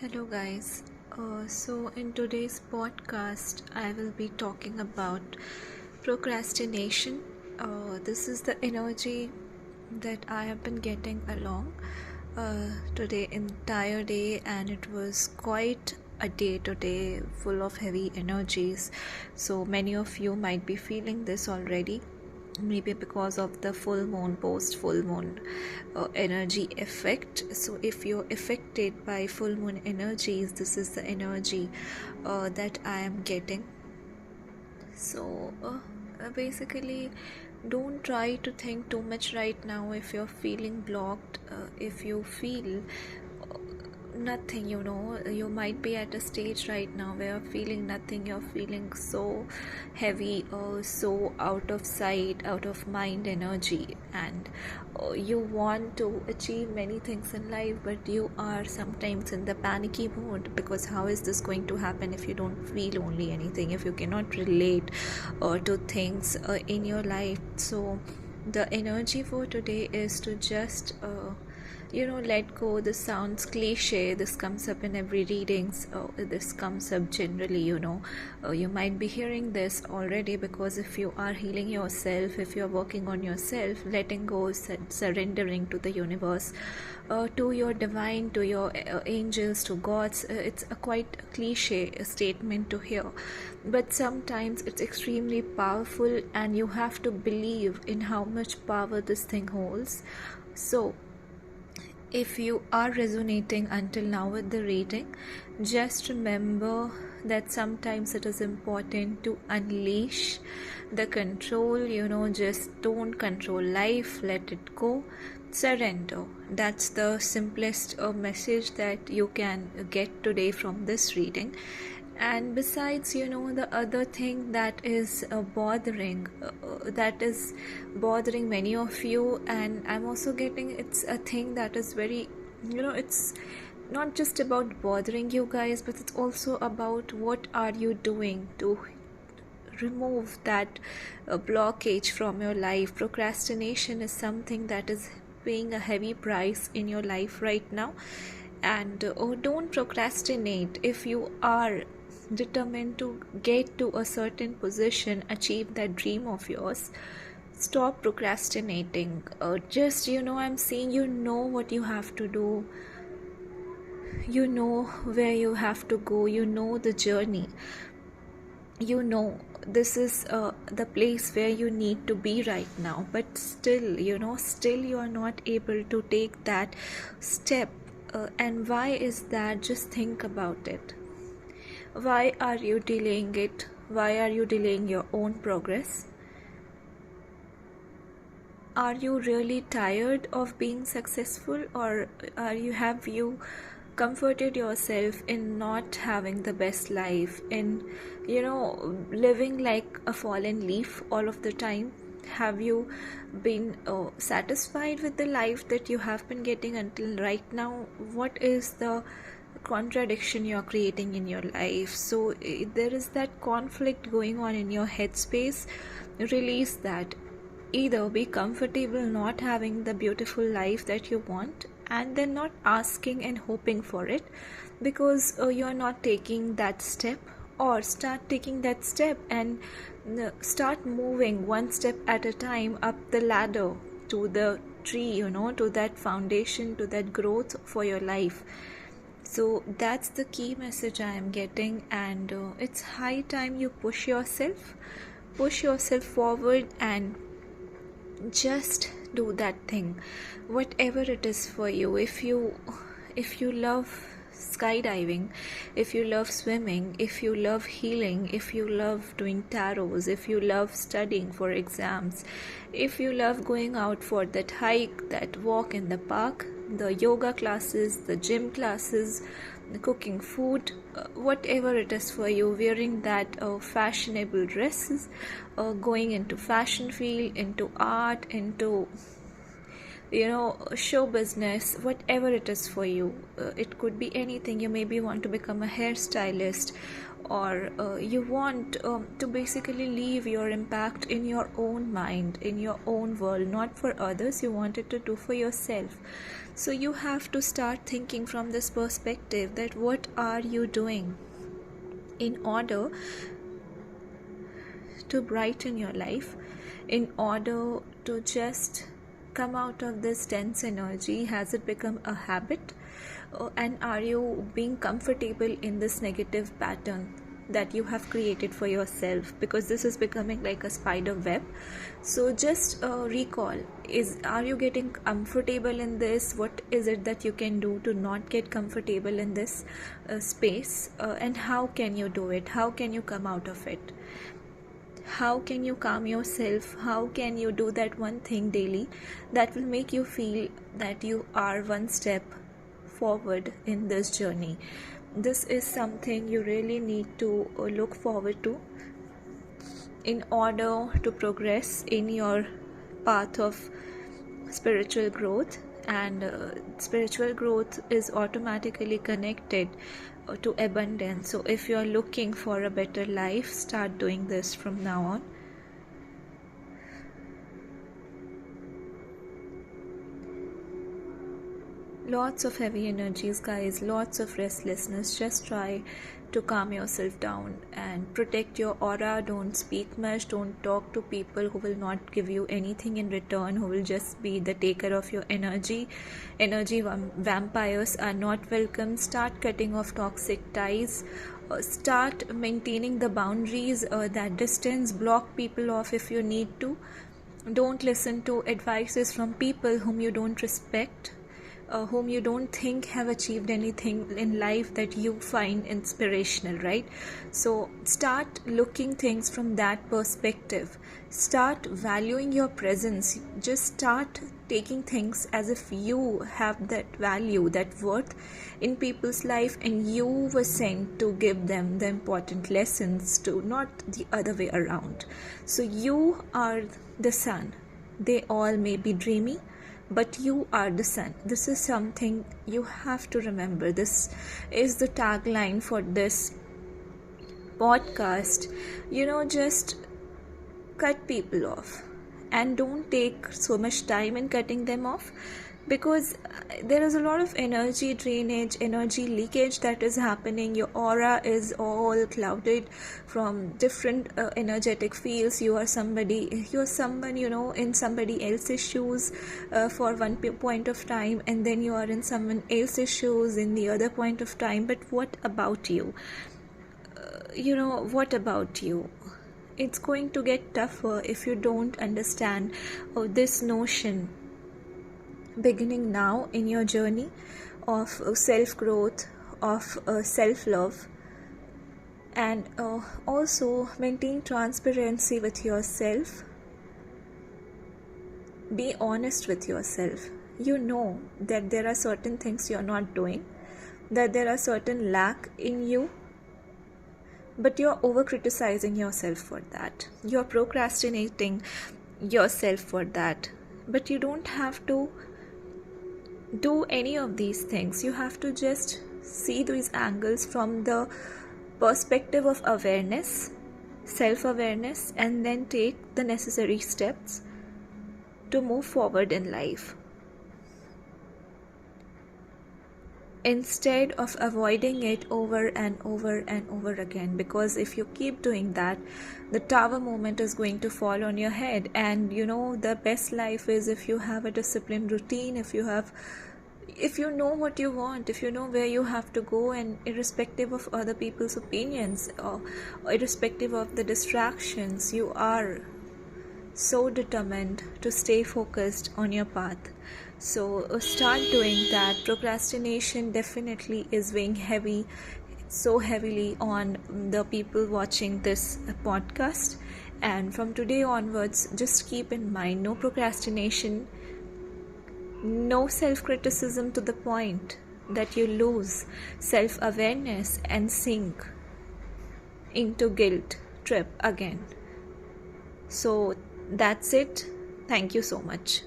Hello, guys. So, in today's podcast, I will be talking about procrastination. This is the energy that I have been getting along today, entire day, and it was quite a day today full of heavy energies. So, many of you might be feeling this already, maybe because of the full moon, post full moon energy effect. So if you're affected by full moon energies, this is the energy that I am getting. So basically, don't try to think too much right now. If you're feeling blocked, if you feel nothing, you might be at a stage right now where you're feeling nothing, you're feeling so heavy or so out of sight, out of mind energy, and you want to achieve many things in life, but you are sometimes in the panicky mode, because how is this going to happen if you don't feel only anything, if you cannot relate to things in your life. So the energy for today is to just let go. This sounds cliche, this comes up in every readings, this comes up generally, you might be hearing this already, because if you are healing yourself, if you're working on yourself, letting go, surrendering to the universe, to your divine, to your angels, to gods, it's a quite cliche statement to hear, but sometimes it's extremely powerful, and you have to believe in how much power this thing holds. So if you are resonating until now with the reading, just remember that sometimes it is important to unleash the control. Just don't control life, let it go, surrender. That's the simplest message that you can get today from this reading. And besides, the other thing that is bothering many of you, and I'm also getting, it's a thing that is very, it's not just about bothering you guys, but it's also about what are you doing to remove that blockage from your life. Procrastination is something that is paying a heavy price in your life right now, and don't procrastinate. If you are determined to get to a certain position, achieve that dream of yours, stop procrastinating. Just I'm saying, what you have to do, where you have to go, the journey, this is the place where you need to be right now, but still you are not able to take that step. And why is that? Just think about it. Why are you delaying it? Why are you delaying your own progress? Are you really tired of being successful, or have you comforted yourself in not having the best life, in living like a fallen leaf all of the time? Have you been satisfied with the life that you have been getting until right now? What is the contradiction you're creating in your life? So there is that conflict going on in your headspace. Release that. Either be comfortable not having the beautiful life that you want, and then not asking and hoping for it, because you're not taking that step, or start taking that step and start moving one step at a time up the ladder to the tree, to that foundation, to that growth for your life. So that's the key message I am getting, and it's high time you push yourself forward, and just do that thing, whatever it is for you. If you love skydiving, if you love swimming, if you love healing, if you love doing tarots, if you love studying for exams, if you love going out for that hike, that walk in the park, the yoga classes, the gym classes, the cooking food, whatever it is for you, wearing that fashionable dresses, going into fashion field, into art, into show business, whatever it is for you. It could be anything. You maybe want to become a hairstylist, or you want to basically leave your impact in your own mind, in your own world, not for others. You want it to do for yourself. So you have to start thinking from this perspective, that what are you doing in order to brighten your life, in order to just come out of this dense energy. Has it become a habit? And are you being comfortable in this negative pattern that you have created for yourself? Because this is becoming like a spider web. So just recall, are you getting comfortable in this? What is it that you can do to not get comfortable in this space? And how can you do it? How can you come out of it? How can you calm yourself? How can you do that one thing daily that will make you feel that you are one step forward in this journey? This is something you really need to look forward to in order to progress in your path of spiritual growth. And spiritual growth is automatically connected to abundance. So if you are looking for a better life, start doing this from now on. Lots of heavy energies, guys, lots of restlessness. Just try to calm yourself down and protect your aura. Don't speak much. Don't talk to people who will not give you anything in return, who will just be the taker of your energy. Vampires are not welcome. Start cutting off toxic ties. Start maintaining the boundaries, that distance. Block people off if you need to. Don't listen to advices from people whom you don't respect, whom you don't think have achieved anything in life that you find inspirational, right? So start looking things from that perspective. Start valuing your presence. Just start taking things as if you have that value, that worth in people's life, and you were sent to give them the important lessons, to not the other way around. So you are the sun. They all may be dreamy, but you are the sun. This is something you have to remember. This is the tagline for this podcast. Just cut people off, and don't take so much time in cutting them off, because there is a lot of energy drainage, energy leakage that is happening. Your aura is all clouded from different energetic fields. You are someone, in somebody else's shoes for one point of time, and then you are in someone else's shoes in the other point of time. But what about you? What about you? It's going to get tougher if you don't understand this notion beginning now in your journey of self-growth, of self-love, and also maintain transparency with yourself. Be honest with yourself. You know that there are certain things you're not doing, that there are certain lack in you, but you're over-criticizing yourself for that. You're procrastinating yourself for that. But you don't have to do any of these things. You have to just see these angles from the perspective of awareness, self-awareness, and then take the necessary steps to move forward in life, instead of avoiding it over and over and over again. Because if you keep doing that, the tower moment is going to fall on your head. And the best life is if you have a disciplined routine, if you know what you want, if you know where you have to go, and irrespective of other people's opinions, or irrespective of the distractions, you are so determined to stay focused on your path. So start doing that. Procrastination definitely is weighing so heavily on the people watching this podcast. And from today onwards, just keep in mind, no procrastination, no self-criticism to the point that you lose self-awareness and sink into guilt trip again. So that's it. Thank you so much.